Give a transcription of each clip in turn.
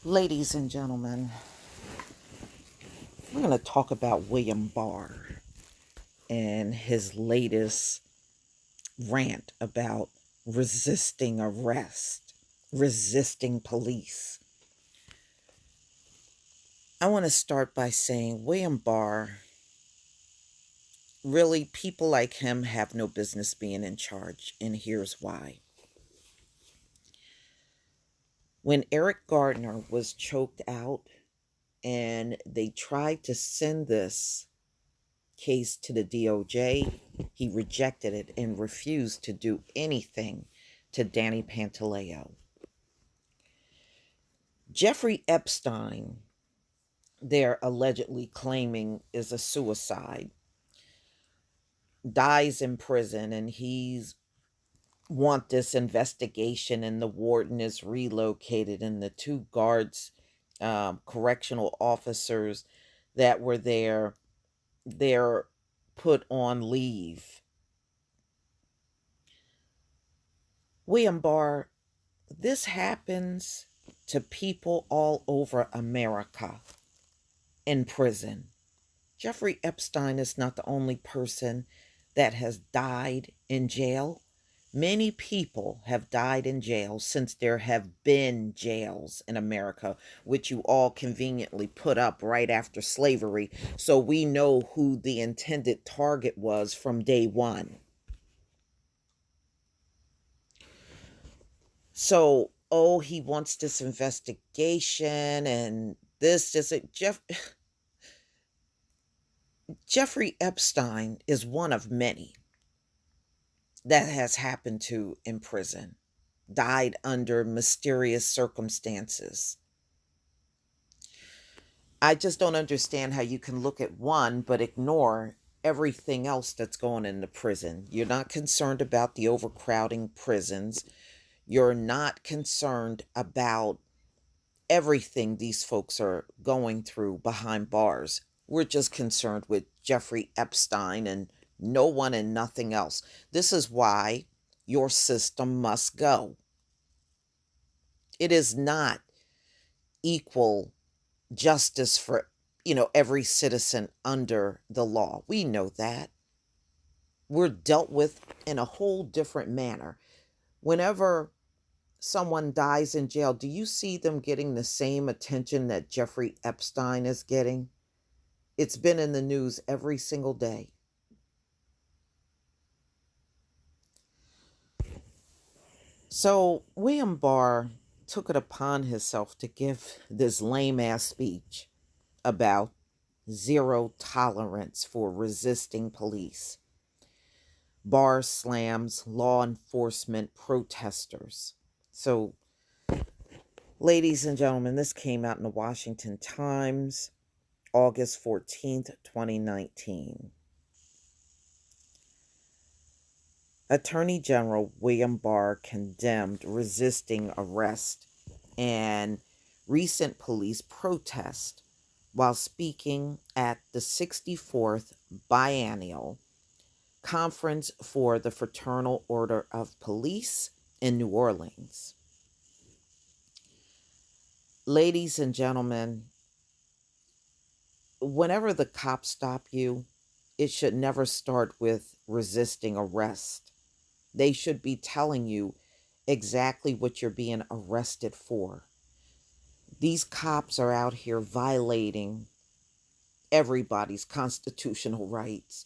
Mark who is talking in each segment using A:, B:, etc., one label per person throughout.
A: Ladies and gentlemen, we're going to talk about William Barr and his latest rant about resisting arrest, resisting police. I want to start by saying William Barr, really, people like him have no business being in charge, and here's why. When Eric Gardner was choked out and they tried to send this case to the DOJ, he rejected it and refused to do anything to Danny Pantaleo. Jeffrey Epstein, they're allegedly claiming is a suicide, dies in prison, and he's want this investigation, and the warden is relocated, and the two guards, correctional officers that were there, they're put on leave. William Barr, this happens to people all over America in prison. Jeffrey Epstein is not the only person that has died in jail. Many people have died in jail since there have been jails in America, which you all conveniently put up right after slavery, so we know who the intended target was from day one. So, oh, he wants this investigation and this. Jeffrey Epstein is one of many that has happened to in prison, died under mysterious circumstances. I just don't understand how you can look at one but ignore everything else that's going into prison. You're not concerned about the overcrowding prisons. You're not concerned about everything these folks are going through behind bars. We're just concerned with Jeffrey Epstein and no one and nothing else. This is why your system must go. It is not equal justice for, every citizen under the law. We know that. We're dealt with in a whole different manner. Whenever someone dies in jail, do you see them getting the same attention that Jeffrey Epstein is getting? It's been in the news every single day. So William Barr took it upon himself to give this lame ass speech about zero tolerance for resisting police. Barr slams law enforcement protesters. So, ladies and gentlemen, this came out in the Washington Times, August 14th, 2019. Attorney General William Barr condemned resisting arrest and recent police protest while speaking at the 64th Biennial Conference for the Fraternal Order of Police in New Orleans. Ladies and gentlemen, whenever the cops stop you, it should never start with resisting arrest. They should be telling you exactly what you're being arrested for. These cops are out here violating everybody's constitutional rights,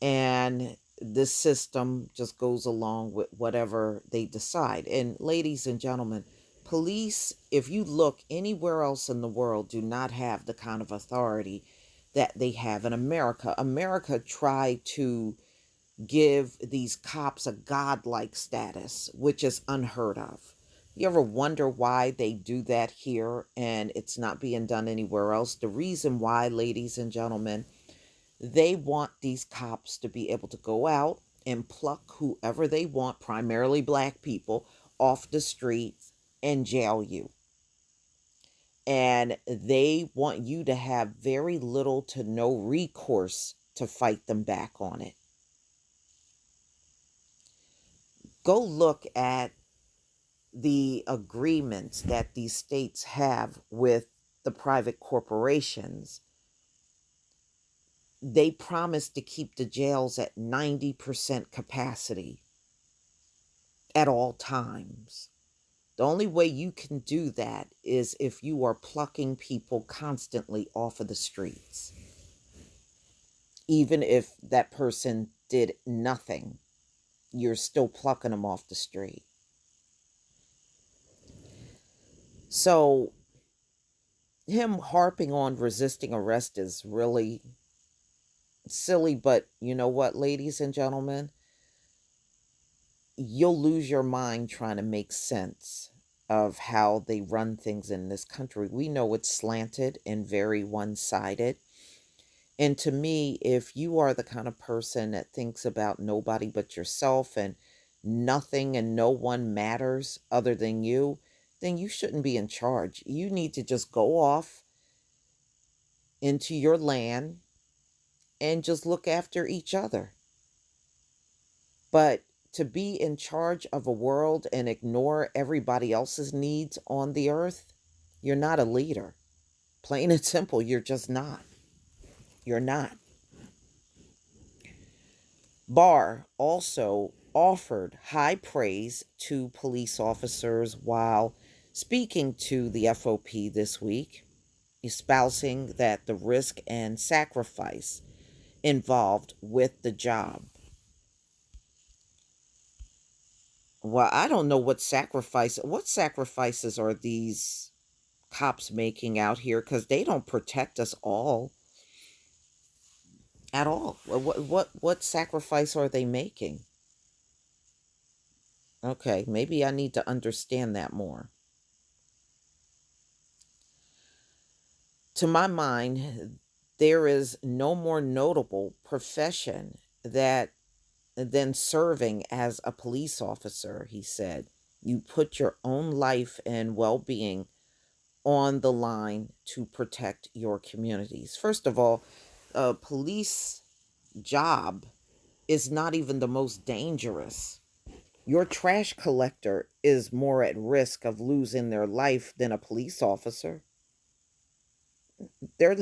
A: and the system just goes along with whatever they decide. And ladies and gentlemen, police, if you look anywhere else in the world, do not have the kind of authority that they have in America. America tried to give these cops a godlike status, which is unheard of. You ever wonder why they do that here and it's not being done anywhere else? The reason why, ladies and gentlemen, they want these cops to be able to go out and pluck whoever they want, primarily black people, off the streets and jail you. And they want you to have very little to no recourse to fight them back on it. Go look at the agreements that these states have with the private corporations, they promise to keep the jails at 90% capacity at all times. The only way you can do that is if you are plucking people constantly off of the streets, even if that person did nothing, you're still plucking them off the street. So, him harping on resisting arrest is really silly, but you know what, ladies and gentlemen? You'll lose your mind trying to make sense of how they run things in this country. We know it's slanted and very one sided. And to me, if you are the kind of person that thinks about nobody but yourself and nothing and no one matters other than you, then you shouldn't be in charge. You need to just go off into your land and just look after each other. But to be in charge of a world and ignore everybody else's needs on the earth, you're not a leader. Plain and simple, you're just not. You're not. Barr also offered high praise to police officers while speaking to the FOP this week, espousing that the risk and sacrifice involved with the job. Well, I don't know what sacrifices are these cops making out here, because they don't protect us all at all. What sacrifice are they making? Okay, maybe I need to understand that more. To my mind, there is no more notable profession that than serving as a police officer, he said. You put your own life and well-being on the line to protect your communities. First of all, a police job is not even the most dangerous. Your trash collector is more at risk of losing their life than a police officer. Their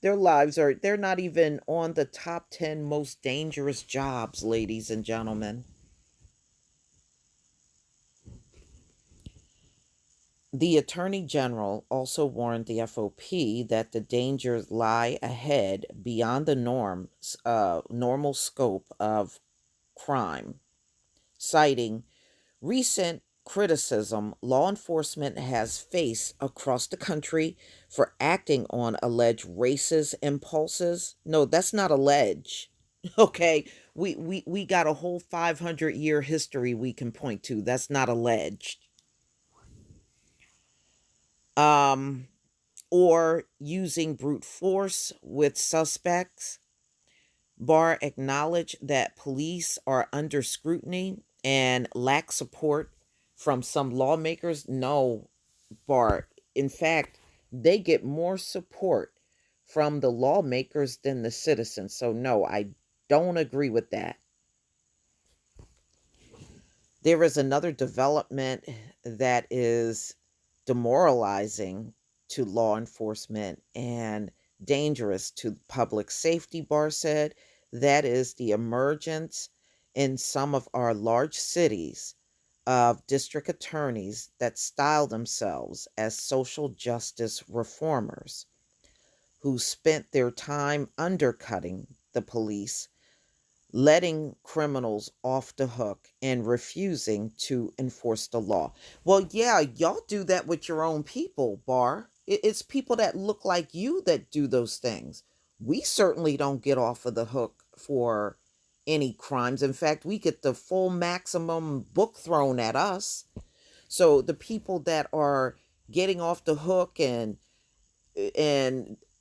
A: their lives are they're not even on the top 10 most dangerous jobs, ladies and gentlemen. The Attorney General also warned the FOP that the dangers lie ahead beyond the normal scope of crime, citing recent criticism law enforcement has faced across the country for acting on alleged racist impulses. No, that's not alleged. Okay, we got a whole 500-year history we can point to. That's not alleged. Um, or using brute force with suspects. Barr acknowledged that police are under scrutiny and lack support from some lawmakers. No, Barr. In fact, they get more support from the lawmakers than the citizens. So, no, I don't agree with that. There is another development that is demoralizing to law enforcement and dangerous to public safety, Barr said. That is the emergence in some of our large cities of district attorneys that style themselves as social justice reformers who spent their time undercutting the police, letting criminals off the hook, and refusing to enforce the law. Well, yeah, y'all do that with your own people, Barr. It's people that look like you that do those things. We certainly don't get off of the hook for any crimes. In fact, we get the full maximum book thrown at us. So the people that are getting off the hook and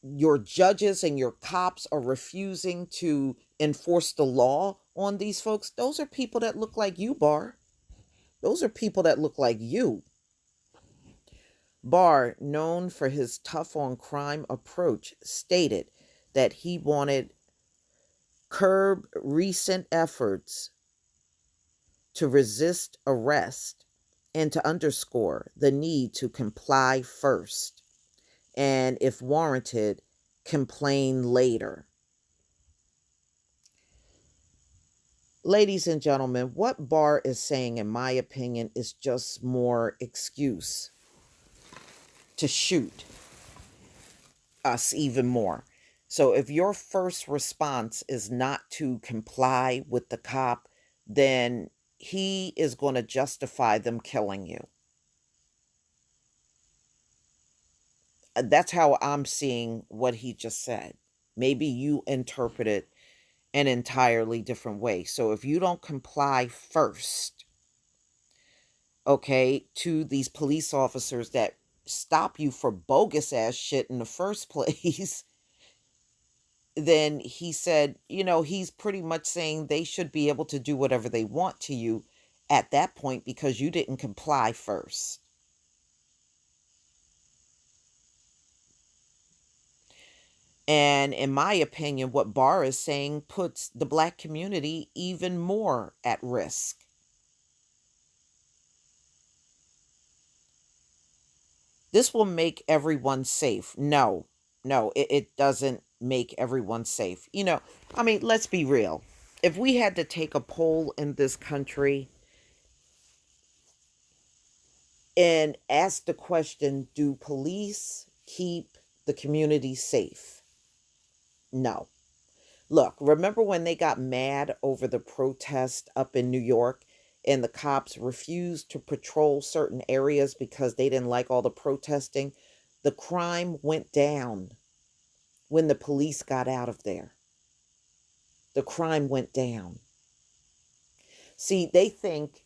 A: your judges and your cops are refusing to enforce the law on these folks, those are people that look like you, Barr. Those are people that look like you. Barr, known for his tough on crime approach, stated that he wanted curb recent efforts to resist arrest and to underscore the need to comply first, and if warranted, complain later. Ladies and gentlemen, what Barr is saying, in my opinion, is just more excuse to shoot us even more. So if your first response is not to comply with the cop, then he is going to justify them killing you. That's how I'm seeing what he just said. Maybe you interpret it an entirely different way. So if you don't comply first, okay, to these police officers that stop you for bogus ass shit in the first place, then he said, he's pretty much saying they should be able to do whatever they want to you at that point because you didn't comply first. And in my opinion, what Barr is saying puts the black community even more at risk. This will make everyone safe. No, no, it doesn't make everyone safe. I mean, let's be real. If we had to take a poll in this country and ask the question, do police keep the community safe? No. Look, remember when they got mad over the protest up in New York and the cops refused to patrol certain areas because they didn't like all the protesting? The crime went down when the police got out of there. The crime went down. See, they think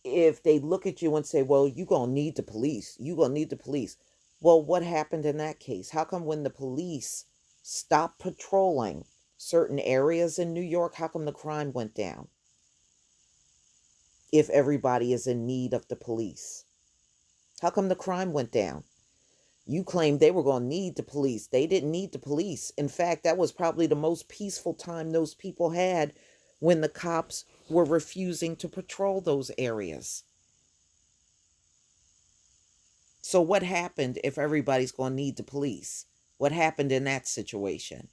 A: if they look at you and say, well, you're going to need the police, you're going to need the police. Well, what happened in that case? How come when the police stopped patrolling certain areas in New York, how come the crime went down? If everybody is in need of the police, how come the crime went down? You claimed they were going to need the police. They didn't need the police. In fact, that was probably the most peaceful time those people had when the cops were refusing to patrol those areas. So what happened if everybody's going to need the police? What happened in that situation?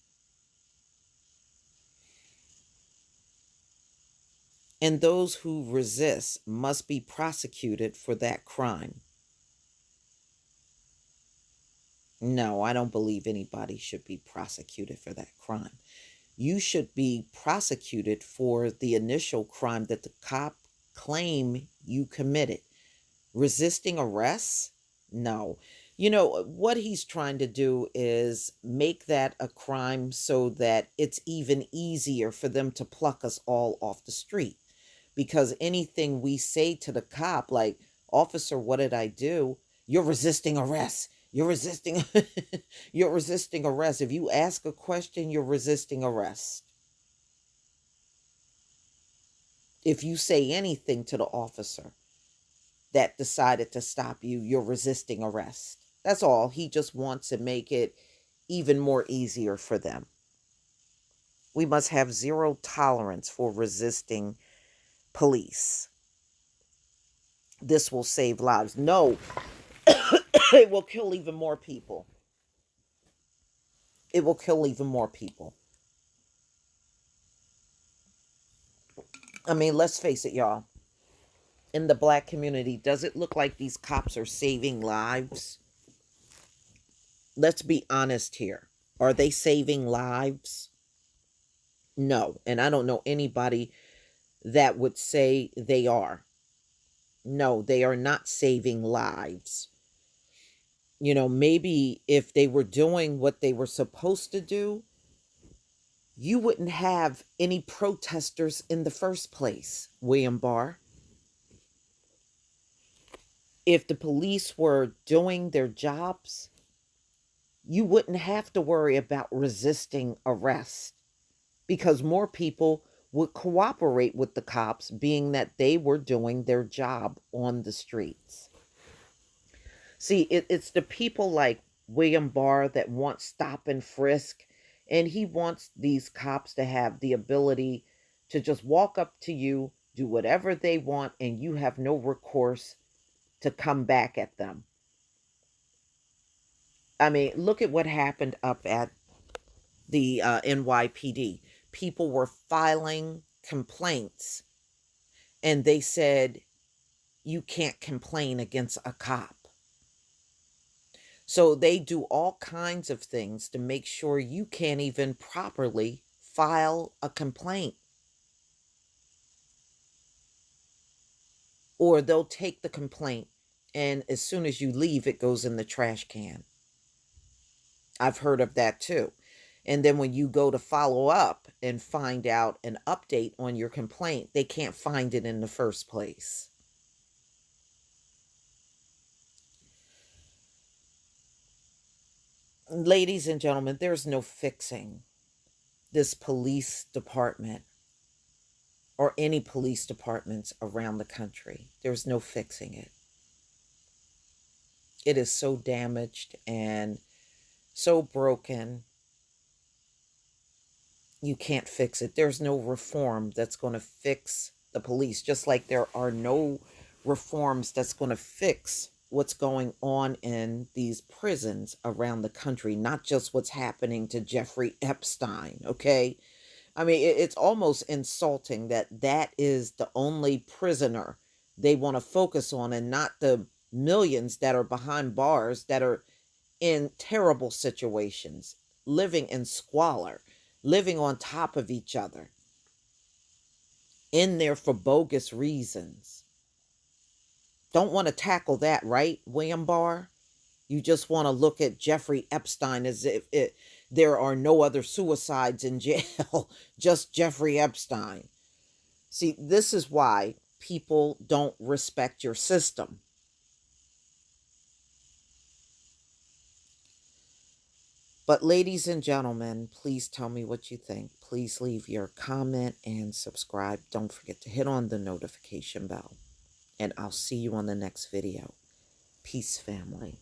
A: And those who resist must be prosecuted for that crime. No, I don't believe anybody should be prosecuted for that crime. You should be prosecuted for the initial crime that the cop claim you committed. Resisting arrest? No. What he's trying to do is make that a crime so that it's even easier for them to pluck us all off the street. Because anything we say to the cop, like, officer, what did I do? You're resisting arrest. You're resisting you're resisting arrest. If you ask a question, you're resisting arrest. If you say anything to the officer that decided to stop you, you're resisting arrest. That's all. He just wants to make it even more easier for them. We must have zero tolerance for resisting police. This will save lives. No, it will kill even more people. It will kill even more people. I mean, let's face it, y'all. In the black community, does it look like these cops are saving lives? Let's be honest here. Are they saving lives? No. And I don't know anybody that would say they are. No, they are not saving lives. Maybe if they were doing what they were supposed to do, you wouldn't have any protesters in the first place, William Barr. If the police were doing their jobs, you wouldn't have to worry about resisting arrest because more people would cooperate with the cops, being that they were doing their job on the streets. See, it's the people like William Barr that want stop and frisk, and he wants these cops to have the ability to just walk up to you, do whatever they want, and you have no recourse to come back at them. I mean, look at what happened up at the NYPD. People were filing complaints, and they said, you can't complain against a cop. So they do all kinds of things to make sure you can't even properly file a complaint. Or they'll take the complaint, and as soon as you leave, it goes in the trash can. I've heard of that too. And then when you go to follow up and find out an update on your complaint, they can't find it in the first place. Ladies and gentlemen, there's no fixing this police department or any police departments around the country. There's no fixing it. It is so damaged and so broken. You can't fix it. There's no reform that's going to fix the police, just like there are no reforms that's going to fix what's going on in these prisons around the country, not just what's happening to Jeffrey Epstein, okay? I mean, it's almost insulting that that is the only prisoner they want to focus on, and not the millions that are behind bars that are in terrible situations, living in squalor, living on top of each other, in there for bogus reasons. Don't want to tackle that, right, William Barr? You just want to look at Jeffrey Epstein as if there are no other suicides in jail, just Jeffrey Epstein. See, this is why people don't respect your system. But ladies and gentlemen, please tell me what you think. Please leave your comment and subscribe. Don't forget to hit on the notification bell. And I'll see you on the next video. Peace, family.